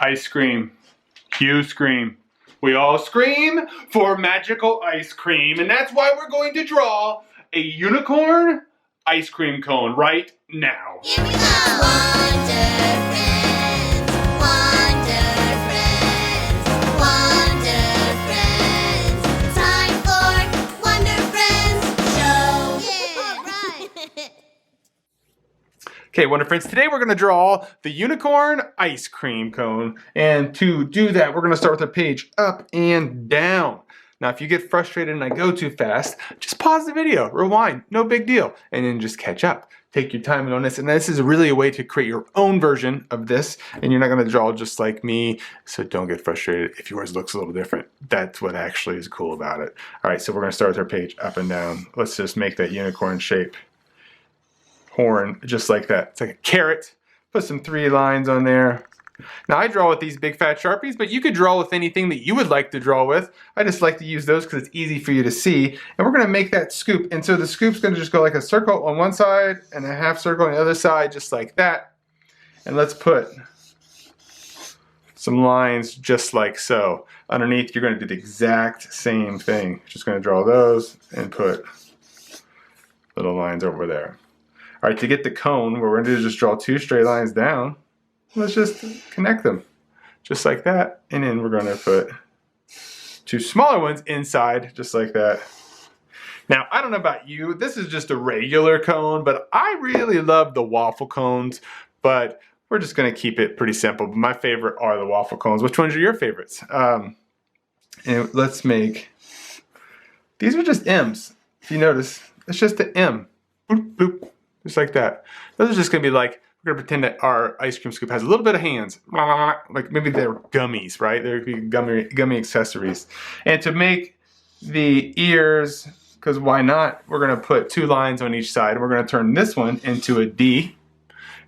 Ice cream. You scream. We all scream for magical ice cream, and that's why we're going to draw a unicorn ice cream cone right now. Here we go! Wonder Friends, Wonder Friends, time for Wonder Friends show! Yeah, right! Okay, Wonder Friends, today we're going to draw the unicorn ice cream cone. And to do that, we're going to start with the page up and down. Now, if you get frustrated and I go too fast, just pause the video, rewind, no big deal, and then just catch up. Take your time on this, and this is really a way to create your own version of this, and you're not going to draw just like me, so don't get frustrated if yours looks a little different. That's what actually is cool about it. All right, so we're going to start with our page up and down. Let's just make that unicorn shape. Horn, just like that. It's like a carrot. Put some 3 lines on there. Now I draw with these big fat Sharpies, but you could draw with anything that you would like to draw with. I just like to use those because it's easy for you to see. And we're going to make that scoop. And so the scoop's going to just go like a circle on one side and a half circle on the other side, just like that. And let's put some lines just like so. Underneath, you're going to do the exact same thing. Just going to draw those and put little lines over there. All right, to get the cone, what we're going to do is just draw 2 straight lines down. Let's just connect them, just like that. And then we're going to put 2 smaller ones inside, just like that. Now, I don't know about you, this is just a regular cone, but I really love the waffle cones, but we're just going to keep it pretty simple. My favorite are the waffle cones. Which ones are your favorites? And let's make, these are just M's. If you notice, it's just an M. Boop, boop. Just like that. Those are just going to be like, we're going to pretend that our ice cream scoop has a little bit of hands. Like maybe they're gummies, right? They're gummy accessories. And to make the ears, because why not, we're going to put 2 lines on each side. We're going to turn this one into a D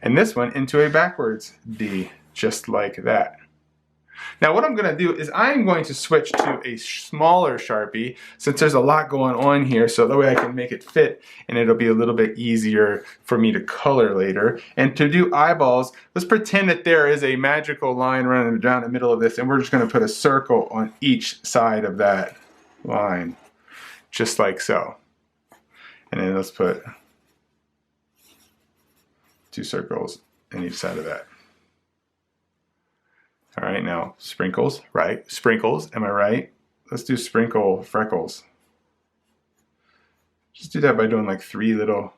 and this one into a backwards D, just like that. Now what I'm going to do is I'm going to switch to a smaller Sharpie since there's a lot going on here, so that way I can make it fit and it'll be a little bit easier for me to color later. And to do eyeballs, let's pretend that there is a magical line running down the middle of this, and we're just going to put a circle on each side of that line, just like so. And then let's put 2 circles on each side of that. All right, now sprinkles, right? Sprinkles, am I right? Let's do sprinkle freckles. Just do that by doing like 3 little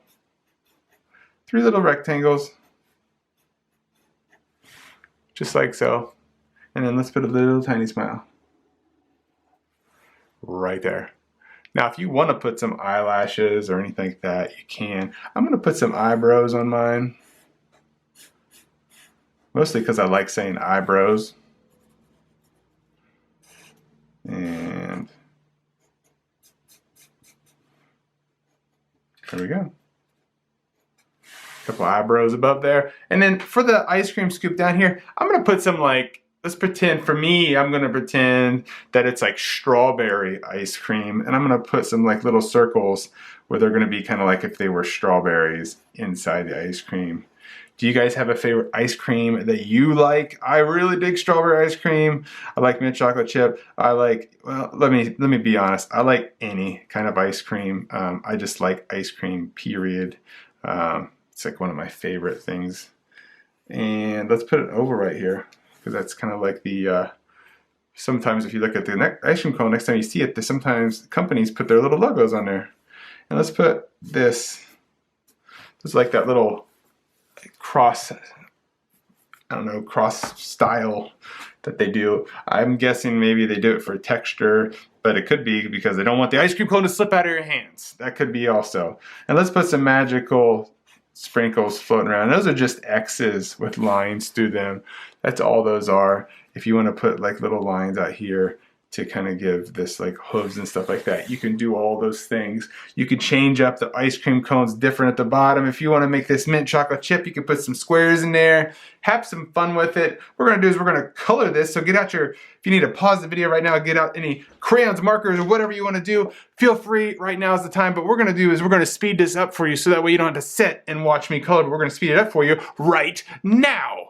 rectangles. Just like so. And then let's put a little tiny smile. Right there. Now, if you want to put some eyelashes or anything like that, you can. I'm going to put some eyebrows on mine. Mostly because I like saying eyebrows. And there we go. A couple eyebrows above there. And then for the ice cream scoop down here, I'm going to put some like, let's pretend, for me, I'm going to pretend that it's like strawberry ice cream. And I'm going to put some like little circles where they're going to be kind of like if they were strawberries inside the ice cream. Do you guys have a favorite ice cream that you like? I really dig strawberry ice cream. I like mint chocolate chip. I like, well, let me be honest. I like any kind of ice cream. I just like ice cream, period. It's like one of my favorite things. And let's put it over right here, because that's kind of like the, sometimes if you look at the ice cream cone, next time you see it, sometimes companies put their little logos on there. And let's put this, just like that little cross, I don't know, cross style that they do. I'm guessing maybe they do it for texture, but it could be because they don't want the ice cream cone to slip out of your hands. That could be also. And let's put some magical sprinkles floating around. Those are just X's with lines through them. That's all those are. If you want to put like little lines out here to kind of give this like hooves and stuff like that, you can do all those things. You can change up the ice cream cones different at the bottom. If you want to make this mint chocolate chip, you can put some squares in there. Have some fun with it. What we're going to do is we're going to color this. So get out your, if you need to pause the video right now, get out any crayons, markers, or whatever you want to do. Feel free, right now is the time. But what we're going to do is we're going to speed this up for you so that way you don't have to sit and watch me color. But we're going to speed it up for you right now.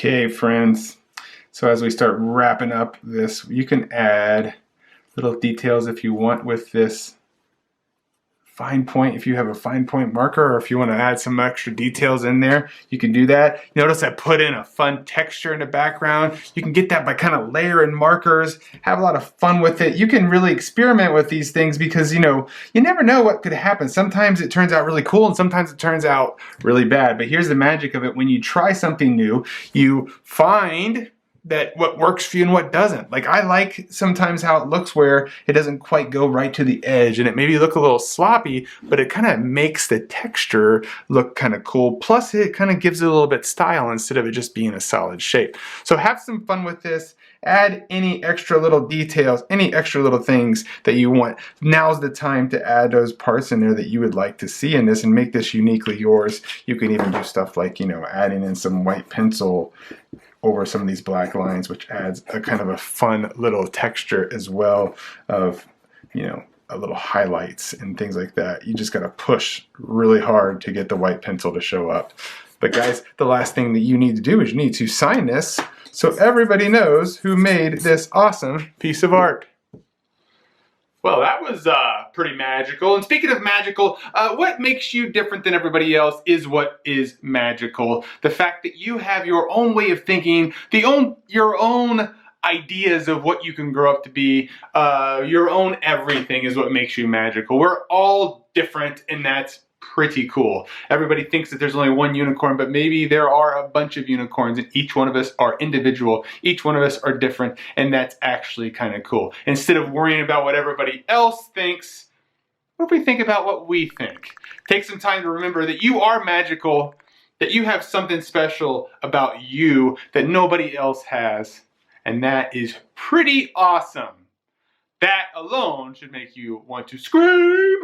Okay, friends. So as we start wrapping up this, you can add little details if you want with this fine point. If you have a fine point marker, or if you want to add some extra details in there, you can do that. Notice I put in a fun texture in the background. You can get that by kind of layering markers, have a lot of fun with it. You can really experiment with these things because, you know, you never know what could happen. Sometimes it turns out really cool and sometimes it turns out really bad. But here's the magic of it. When you try something new, you find that what works for you and what doesn't. Like, I like sometimes how it looks where it doesn't quite go right to the edge and it maybe look a little sloppy, but it kind of makes the texture look kind of cool. Plus it kind of gives it a little bit style instead of it just being a solid shape. So have some fun with this. Add any extra little details, any extra little things that you want. Now's the time to add those parts in there that you would like to see in this and make this uniquely yours. You can even do stuff like, you know, adding in some white pencil over some of these black lines, which adds a kind of a fun little texture as well of, you know, a little highlights and things like that. You just got to push really hard to get the white pencil to show up. But guys, the last thing that you need to do is you need to sign this so everybody knows who made this awesome piece of art. Well, that was pretty magical. And speaking of magical, what makes you different than everybody else is what is magical. The fact that you have your own way of thinking, your own ideas of what you can grow up to be, your own everything is what makes you magical. We're all different, and that's pretty cool. Everybody thinks that there's only one unicorn, but maybe there are a bunch of unicorns and each one of us are individual. Each one of us are different, and that's actually kind of cool. Instead of worrying about what everybody else thinks, what if we think about what we think? Take some time to remember that you are magical, that you have something special about you that nobody else has, and that is pretty awesome. That alone should make you want to scream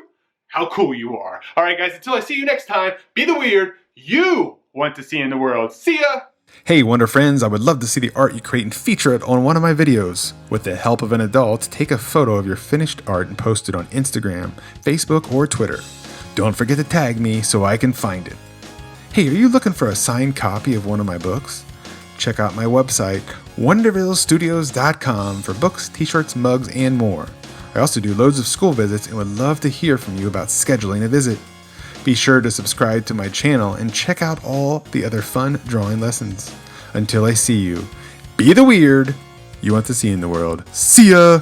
how cool you are. All right, guys, until I see you next time, be the weird you want to see in the world. See ya! Hey Wonder Friends, I would love to see the art you create and feature it on one of my videos. With the help of an adult, take a photo of your finished art and post it on Instagram, Facebook, or Twitter. Don't forget to tag me so I can find it. Hey, are you looking for a signed copy of one of my books? Check out my website, wondervillestudios.com, for books, t-shirts, mugs, and more. I also do loads of school visits and would love to hear from you about scheduling a visit. Be sure to subscribe to my channel and check out all the other fun drawing lessons. Until I see you, be the weird you want to see in the world. See ya!